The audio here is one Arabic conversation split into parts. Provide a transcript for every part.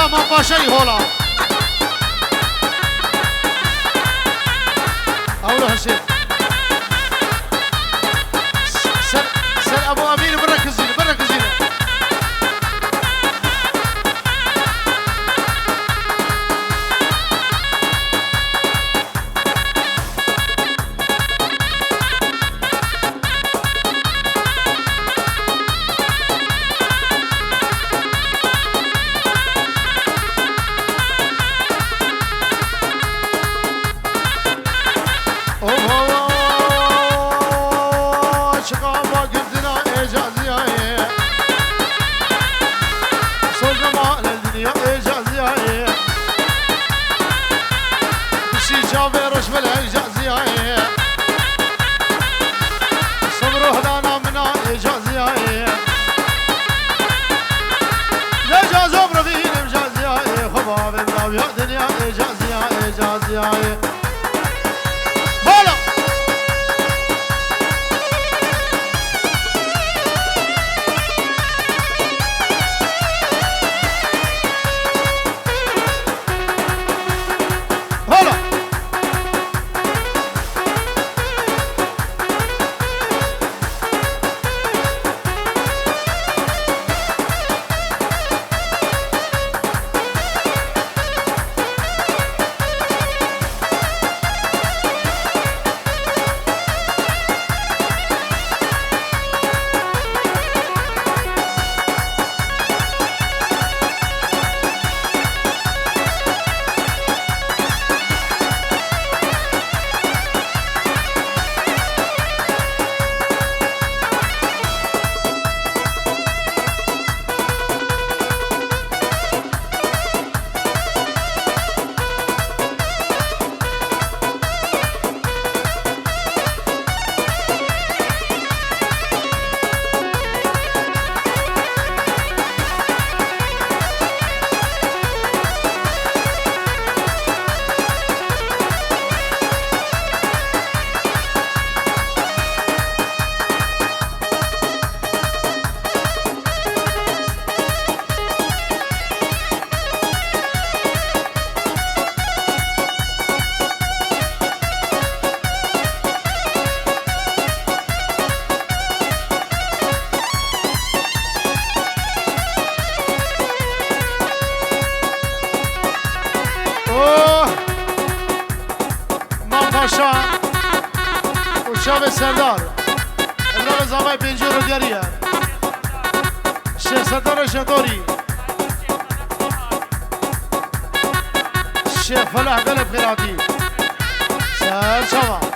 هلا ما باشي هولا أولو هالشيء سر أبو أمين بركزين بركزين شاب سردار ابراهیم زامای پنجی رو گریه شیخ سردار شطوری شیخ فلاح قلب خیراتی سر شما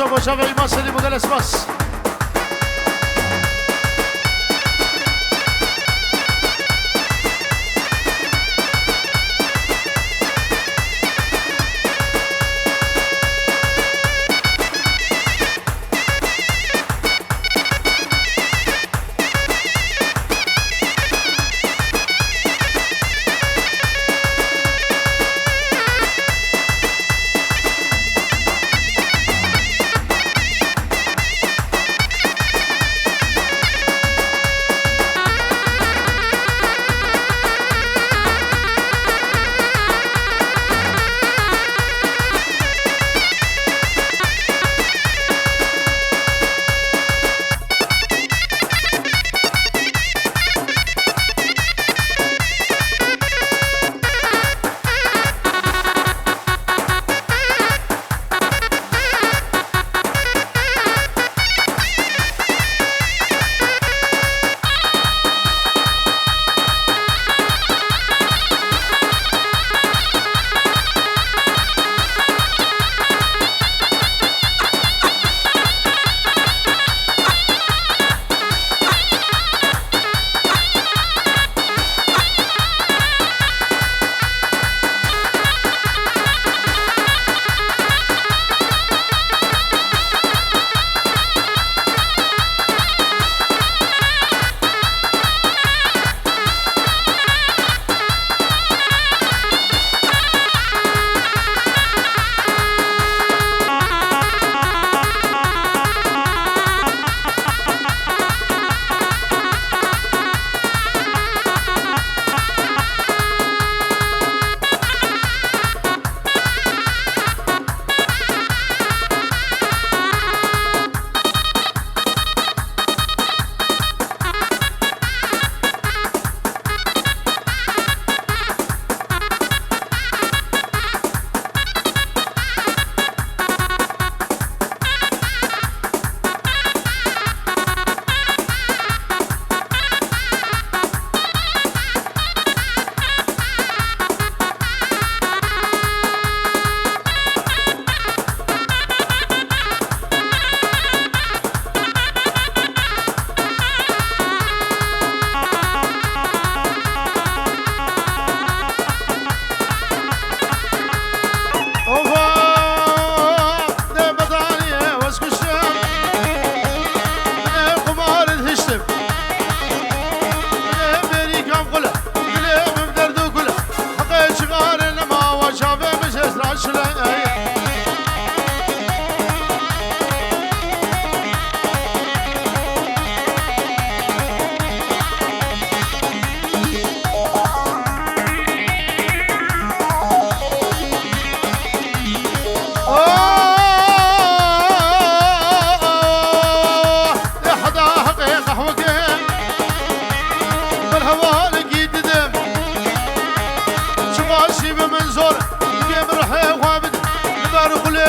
باشا باشا به ایمان سلیم و دل اسماس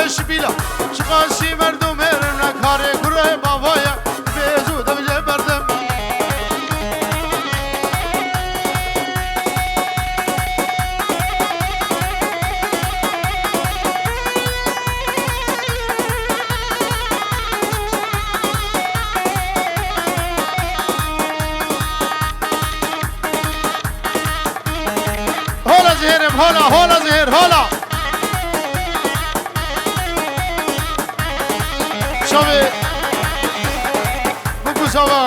شبیلا شقاشی مردم هرنا کاری گره بابایا بیزو دبجه بردم هلا زهرم هلا زهر هلا شوي بوكو سوا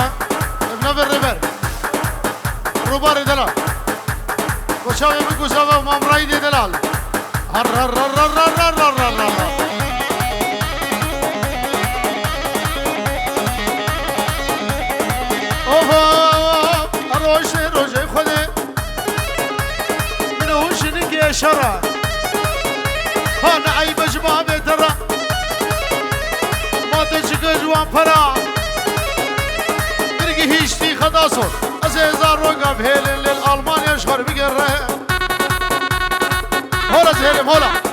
بنفر ريفر روبار دلال وشوي بوكو سوا مامراي دلال هر هر هر هر هر هر هر هر اوه روشي روشي خدي من وشنك يا شرع انا عيب جبابي ترى جوان فرا برقي هيشتي خداسو ازيزار روقا بهيلين للألمان يشغر بقره هولا زهيرم هولا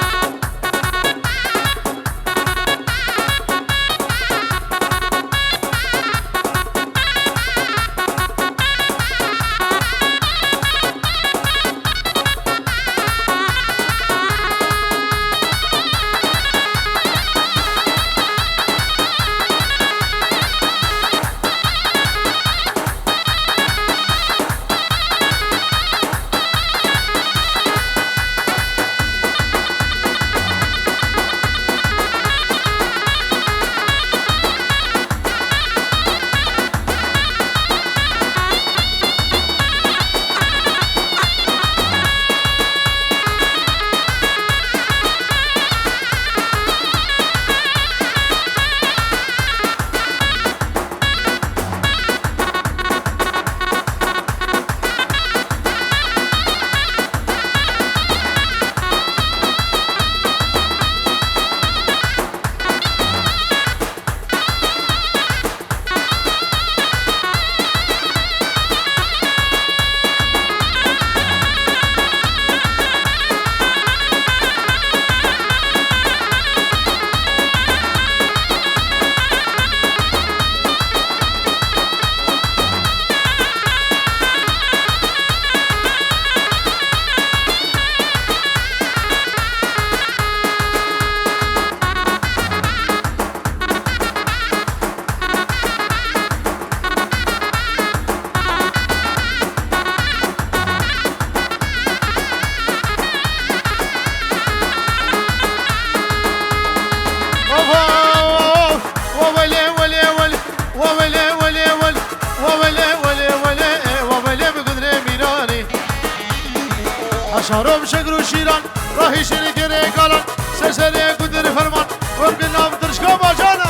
شهرم شکر و شیران راهی شیری گره گالان سرسری کدر فرمان وقت نام درشکا باجانا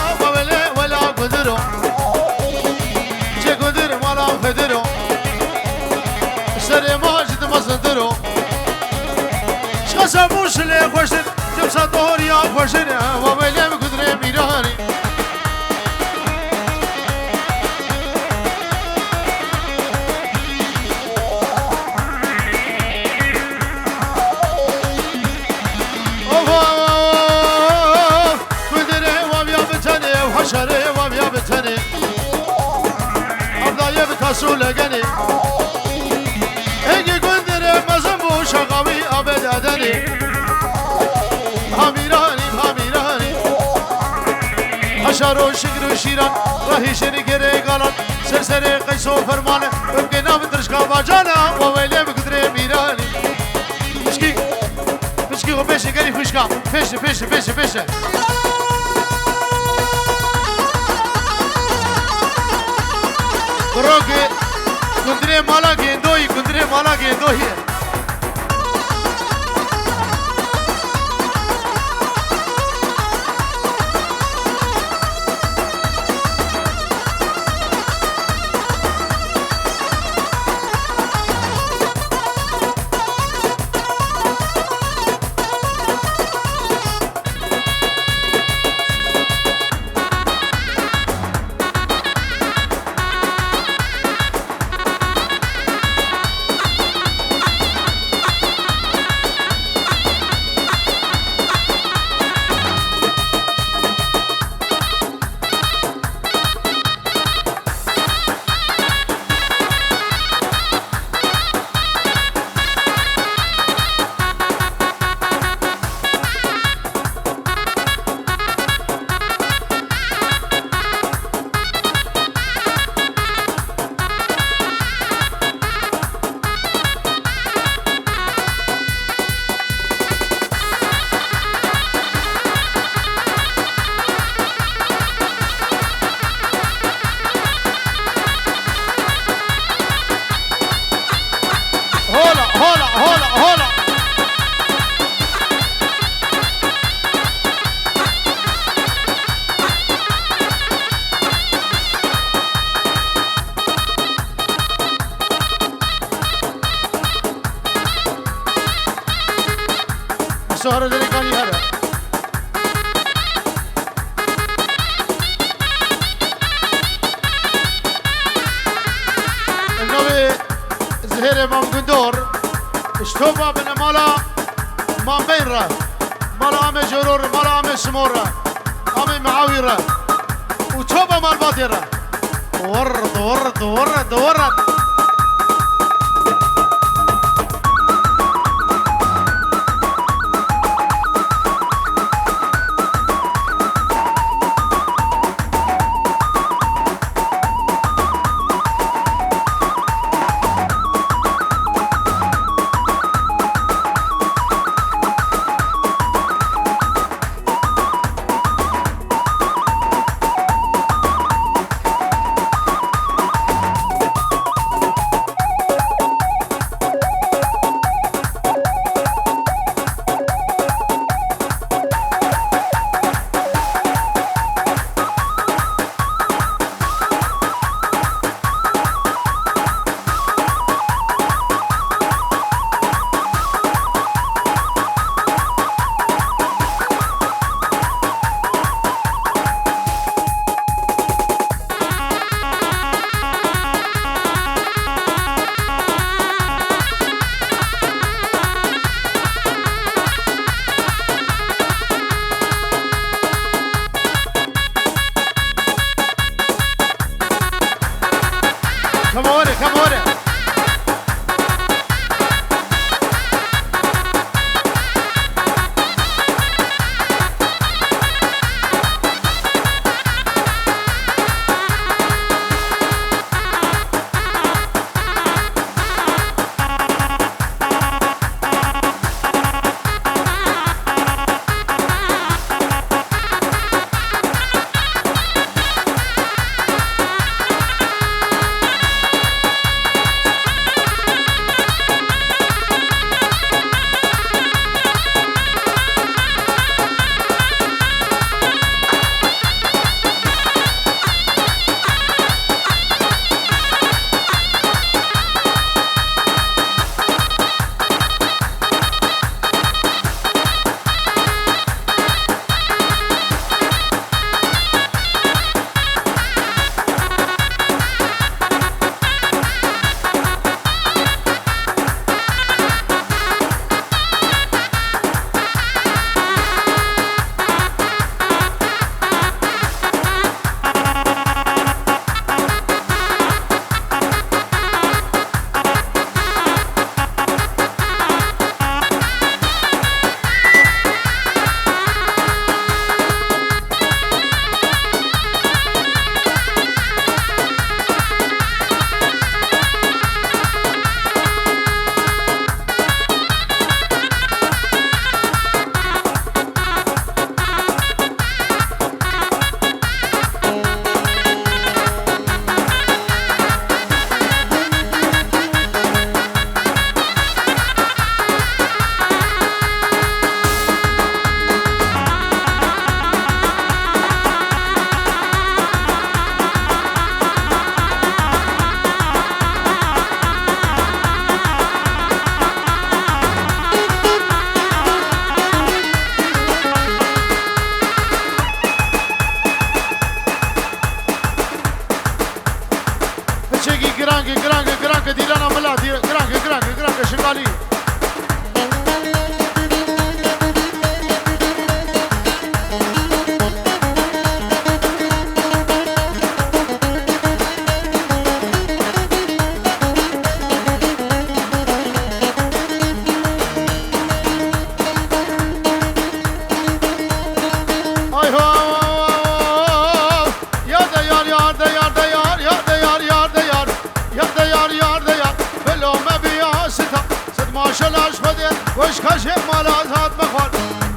ولا کدرو چه کدر مالا خدرو سر ماجد مصدرو شخصا موشلی خوشتر جمسا دوریا خوشتر ولی کدر میرانی شره و بیا بتنی ابدایه بتاسو لگنی اگه گندره مزم بو شقاوی آبد ادنی همیرانی حشر و شکر و شیران راهی شری گره گالان سرسر قیس و فرمانه امکه نام درشکا باجانا و ویلی بکدره میرانی پشکی خو پیشه گری خوشکا پیشه Roque, kundre mala gendoi. Hola. Sonra delikanlı hara. النبي زهير امام قندور اشتوبا بن مالا مام بينرا مالا عمي جرور مالا عمي سمورا عمي معاويرا وتوبا مال باطيرا ورد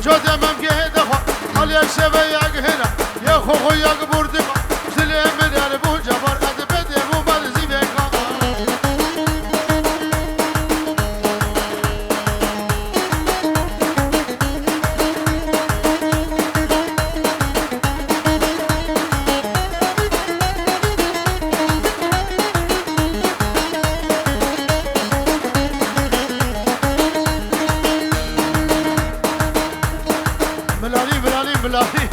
جود ممكن دخل على الشباب هنا يا خو يا بردقة سلم من أبو جبر أدبت أبو مرزي بيكا ملالي ملالي ملالي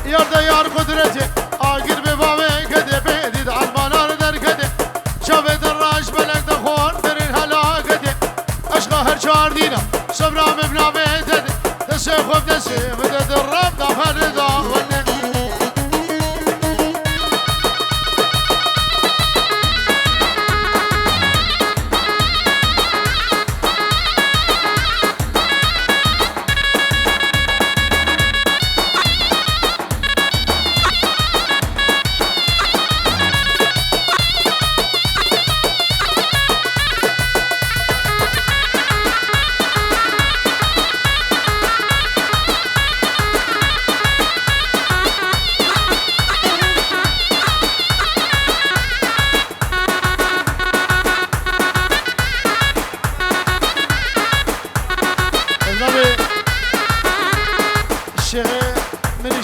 يرد يار قدرتي آقر ببابي كده بيدي دعالمانار در كده شافت الراش بلك دخور درين هلا كده أشقى هرشار دينا صبرا مبنا بيتده دسي خوف دسي مدد الرب دفر رضا ونه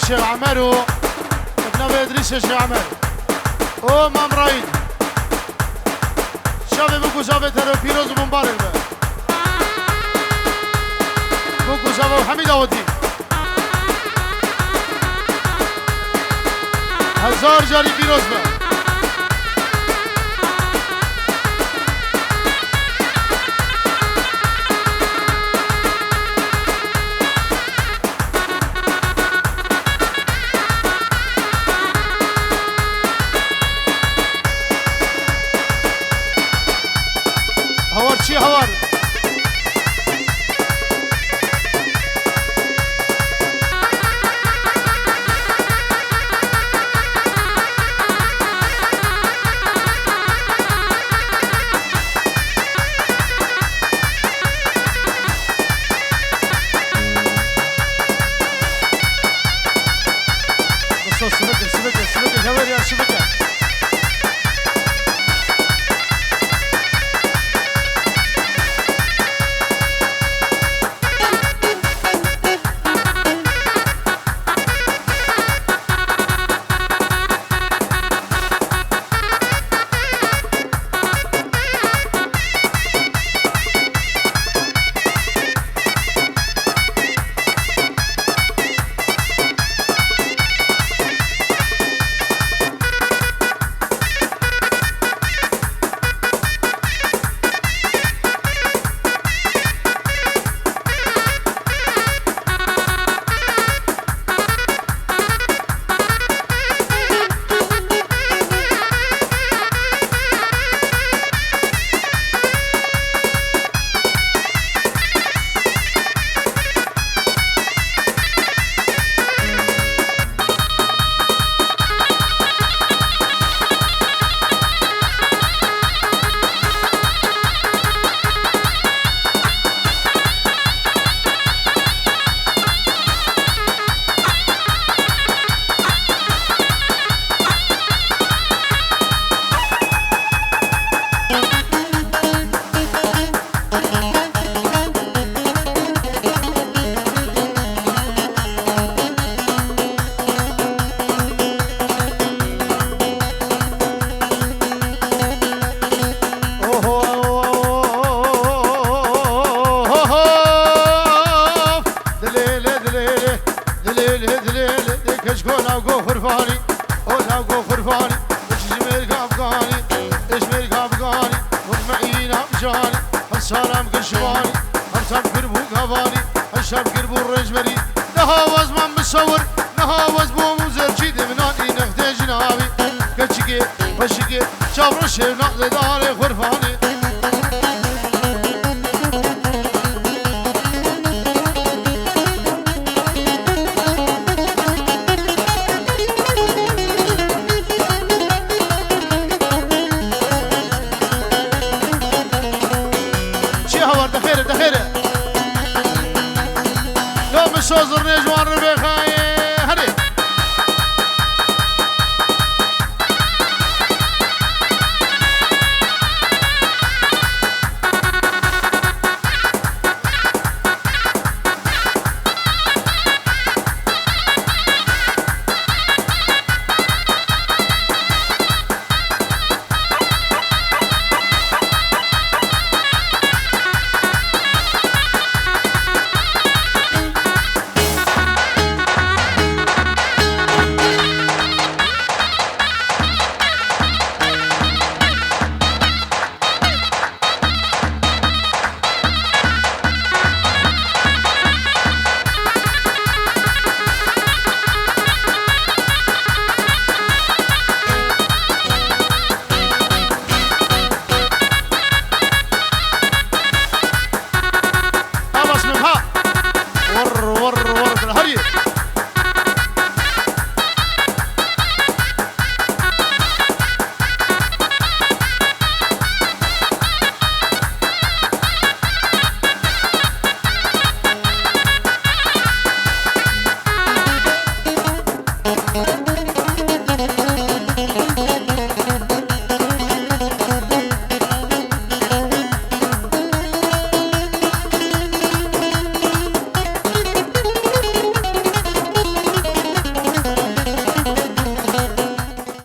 الشيخ عمرو ابن ادريس الشيخ عمرو او مام رايد شابه بگو شابه ترو پیروز مبارک به بگو شابه حمید آوتی 1000 جاری پیروز به هوار چی هوار سبكة هوار يا سبكة سلام قشواني همسام قربو قواني هشام قربو الرجبري نهاوز من بصور نهاوز بو موزر جيد مناني نفته جنابي كتشكي وشكي شابر شيب نقل داري خرفاني شوزر نجوان ربخاي